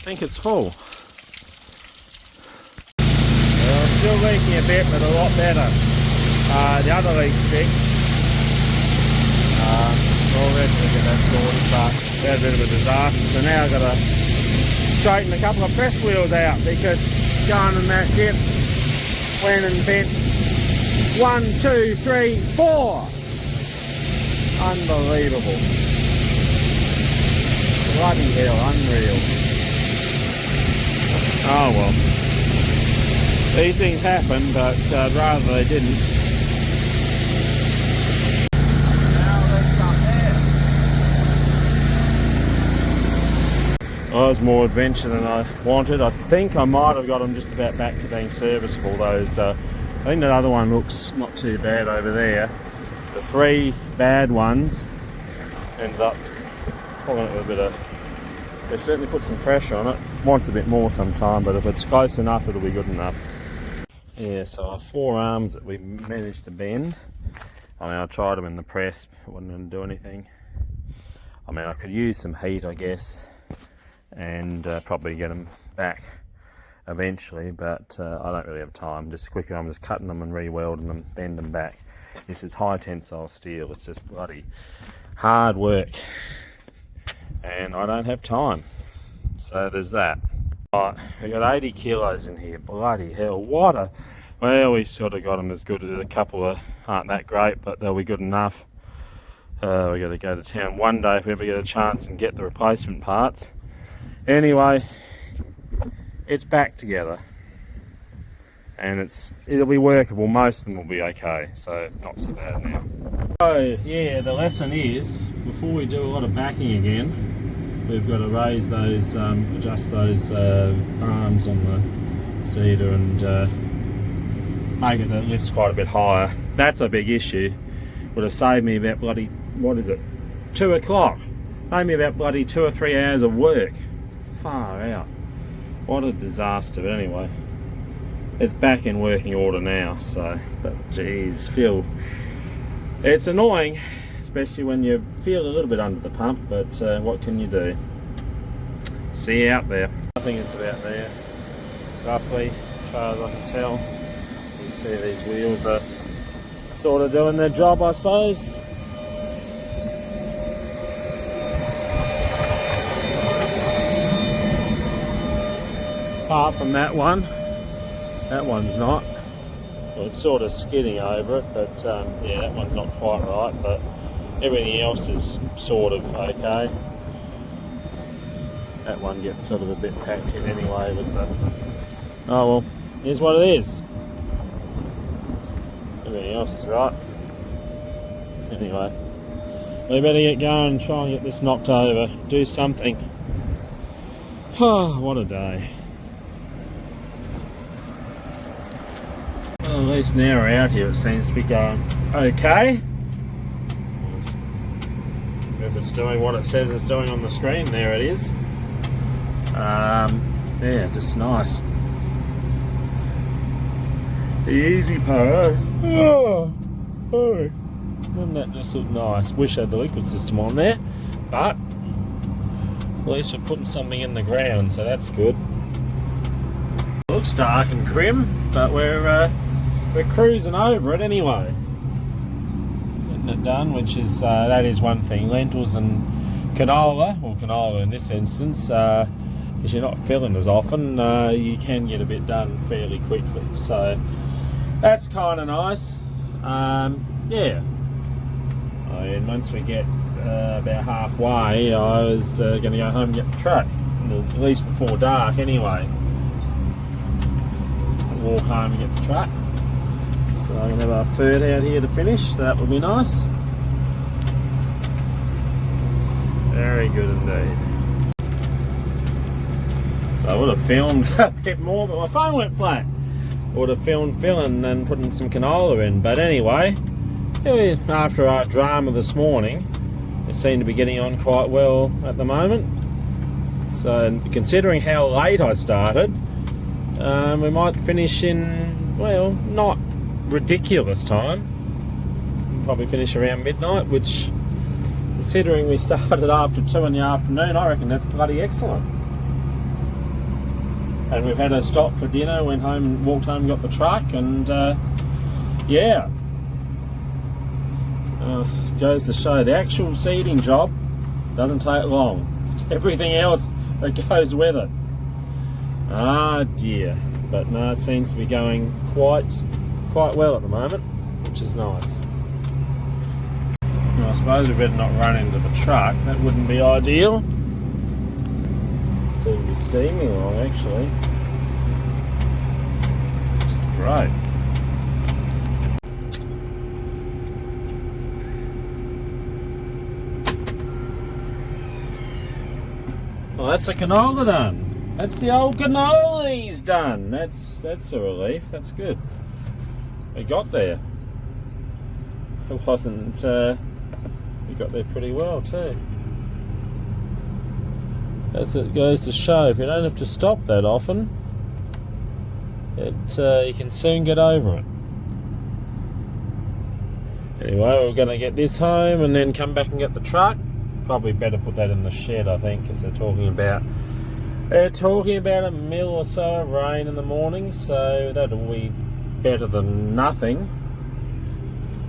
think it's full. Well, still leaking a bit, but a lot better. The other leak's fixed. All the rest of it that's sorted, but we had a bit of a disaster. So now I've got to straighten a couple of press wheels out because going in that dip went and bent 1, 2, 3, 4. Unbelievable. Bloody hell, unreal. Oh well. These things happen, but I'd rather they didn't. Well, it was more adventure than I wanted. I think I might have got them just about back to being serviceable. Those, I think that other one looks not too bad over there. The 3 bad ones ended up pulling it with a bit of. They certainly put some pressure on it. Wants a bit more sometime, but if it's close enough, it'll be good enough. Yeah, so our 4 arms that we managed to bend. I mean, I tried them in the press, it wasn't going to do anything. I mean, I could use some heat, I guess, and probably get them back eventually, but I don't really have time. Just quickly, I'm just cutting them and re-welding them, bend them back. This is high tensile steel. It's just bloody hard work, and I don't have time. So there's that. Right, we got 80 kilos in here. Bloody hell! What a well, we sort of got them as good as a couple of aren't that great, but they'll be good enough. We got to go to town one day if we ever get a chance and get the replacement parts. Anyway, it's back together, and it'll be workable. Most of them will be okay, so not so bad now. So yeah, the lesson is before we do a lot of backing again, we've got to raise those, adjust those arms on the cedar and make it that lifts quite a bit higher. That's a big issue. Would have saved me about bloody, what is it, 2 o'clock. Made me about bloody 2 or 3 hours of work. Far out. What a disaster. But anyway, it's back in working order now, so, but geez, it's annoying, especially when you feel a little bit under the pump, but what can you do? See you out there. I think it's about there, roughly, as far as I can tell. You can see these wheels are sort of doing their job, I suppose. Apart from that one's not. Well, it's sort of skidding over it, but yeah, that one's not quite right, but everything else is sort of okay. That one gets sort of a bit packed in anyway, but oh well, here's what it is. Everything else is right. Anyway, we better get going and try and get this knocked over. Do something. Oh, what a day. Well, at least now we're out here, it seems to be going okay. If it's doing what it says it's doing on the screen, there it is. Yeah, just nice. The easy part. Oh, doesn't that just look nice? Wish I had the liquid system on there, but at least we're putting something in the ground, so that's good. It looks dark and grim, but we're cruising over it anyway. Getting it done, which is that is one thing. Lentils and canola, or canola in this instance, because you're not filling as often, you can get a bit done fairly quickly. So that's kind of nice. Yeah. And once we get about halfway, I was going to go home and get the truck, at least before dark anyway. Walk home and get the truck. So I'm going to have our third out here to finish, so that will be nice. Very good indeed. So I would have filmed a bit more, but my phone went flat. I would have filmed filling and putting some canola in, but anyway, after our drama this morning, it seemed to be getting on quite well at the moment. So considering how late I started, we might finish in, well, not ridiculous time. Probably finish around midnight, which, considering we started after 2 in the afternoon, I reckon that's bloody excellent. and we've had a stop for dinner, went home, walked home, got the truck, and yeah. Goes to show the actual seeding job doesn't take long. It's everything else that goes with it. Ah dear. But no, it seems to be going quite well at the moment, which is nice. Well, I suppose we better not run into the truck. That wouldn't be ideal. Seems to be steaming along actually. Which is great. Well, that's the canola done. That's the old canola he's done. That's a relief. That's good. We got there. It wasn't. We got there pretty well too. That's what it goes to show. If you don't have to stop that often, you can soon get over it. Anyway, we're going to get this home and then come back and get the truck. Probably better put that in the shed, I think, because they're talking about a mil or so of rain in the morning, so that'll be better than nothing.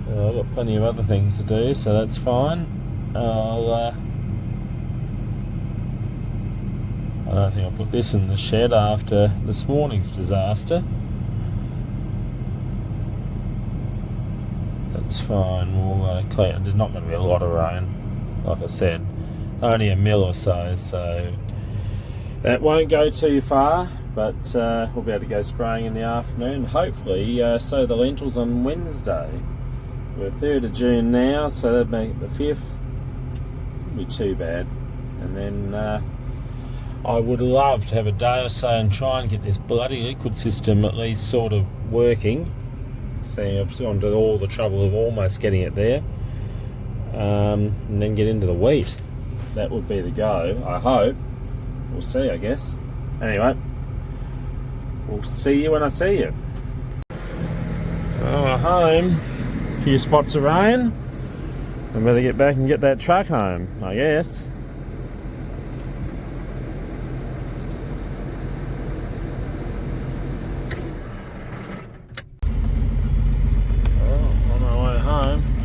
I've got plenty of other things to do, so that's fine. I don't think I'll put this in the shed after this morning's disaster. That's fine. We'll clean. There's not going to be a lot of rain. Like I said, only a mil or so that won't go too far, but we'll be able to go spraying in the afternoon. Hopefully sow the lentils on Wednesday. We're 3rd of June now, so that'd make it the 5th. Wouldn't be too bad. And then I would love to have a day or so and try and get this bloody liquid system at least sort of working. Seeing I've gone to all the trouble of almost getting it there. And then get into the wheat. That would be the go, I hope. We'll see, I guess. Anyway, we'll see you when I see you. Oh, we're home. A few spots of rain. I better get back and get that truck home, I guess.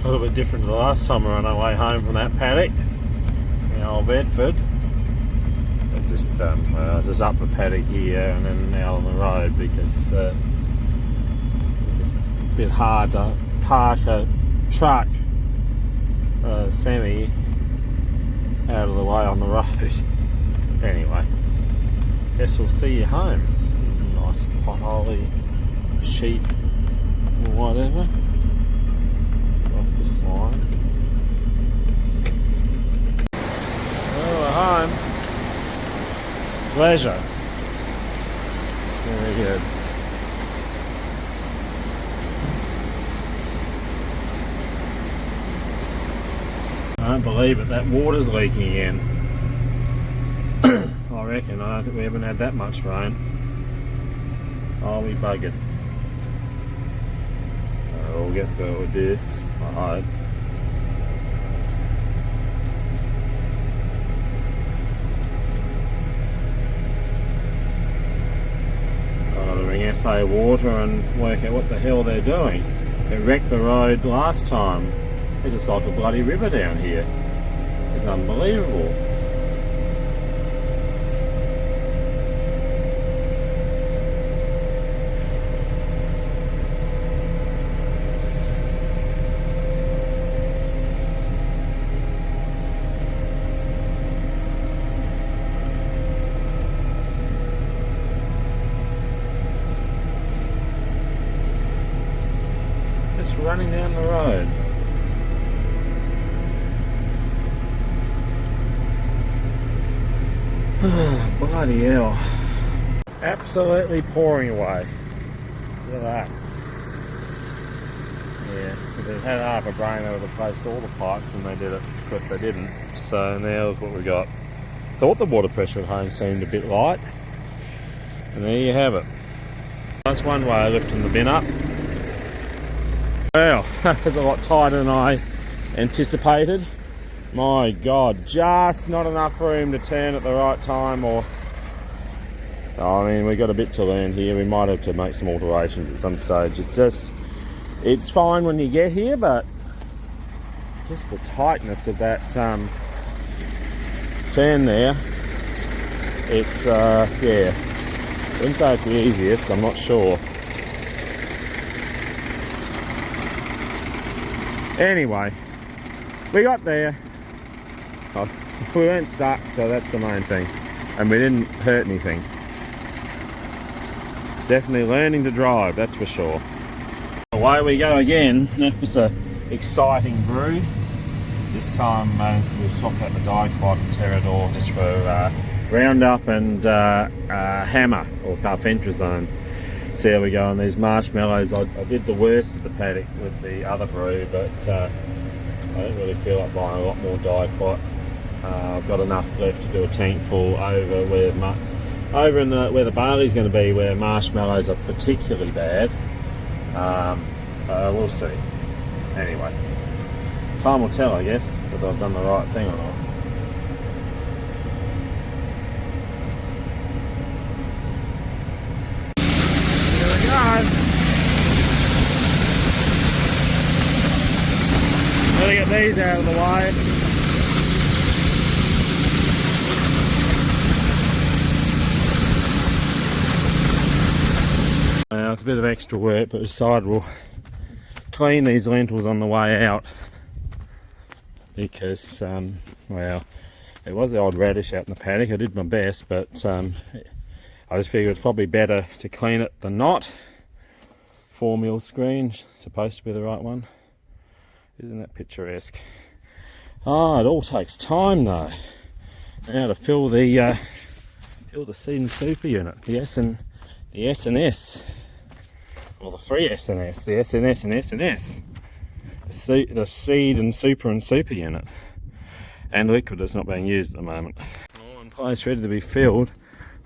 A little bit different to the last time we were on our way home from that paddock in Old Bedford. Just up the paddock here and then out on the road because it's just a bit hard to park a truck semi out of the way on the road. Anyway, guess we'll see you home. Nice potholy sheet or whatever. This line. Oh, we're home. Pleasure. Very good. I don't believe it, that water's leaking again. I reckon. I don't think we haven't had that much rain. I'll be buggered. We'll get through it with this, I hope. I've got to ring SA Water and work out what the hell they're doing. They wrecked the road last time. It's just like a bloody river down here. It's unbelievable. Just running down the road. Bloody hell. Absolutely pouring away. Look at that. Yeah, if they'd had half a brain, they would have placed all the pipes and they did it. Of course they didn't. So now look what we got. Thought the water pressure at home seemed a bit light. And there you have it. That's one way of lifting the bin up. Well, that was a lot tighter than I anticipated. My God, just not enough room to turn at the right time or I mean, we've got a bit to learn here. We might have to make some alterations at some stage. It's fine when you get here, but just the tightness of that turn there, it's, yeah, I wouldn't say it's the easiest, I'm not sure. Anyway, we got there. Oh, we weren't stuck, so that's the main thing. And we didn't hurt anything. Definitely learning to drive, that's for sure. Away we go again. That was an exciting brew. This time we've swapped out the dicot and pterodor just for Roundup and Hammer or Carfentrazone. So there we go on these marshmallows. I did the worst at the paddock with the other brew, but I don't really feel like buying a lot more dicot. I've got enough left to do a tank full over where where the barley's going to be, where marshmallows are particularly bad. We'll see. Anyway, time will tell, I guess, whether I've done the right thing or not. Here we go. Gotta get these out of the way. It's a bit of extra work, but we decided we'll clean these lentils on the way out because, well, it was the old radish out in the paddock. I did my best, but I just figured it's probably better to clean it than not. 4mm screen, supposed to be the right one. Isn't that picturesque? Oh, it all takes time though. Now to fill the seed and super unit, the S and S. Well, the 3 SNS, the SNS and SNS. The seed and super unit. And liquid that's not being used at the moment. All in place, ready to be filled.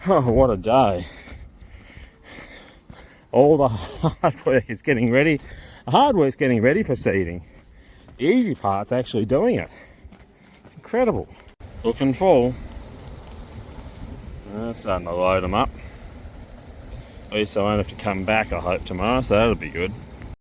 Oh, what a day. All the hard work is getting ready. The hard work's getting ready for seeding. The easy part's actually doing it. It's incredible. Looking full. Starting to load them up. At least I won't have to come back, I hope, tomorrow, so that'll be good.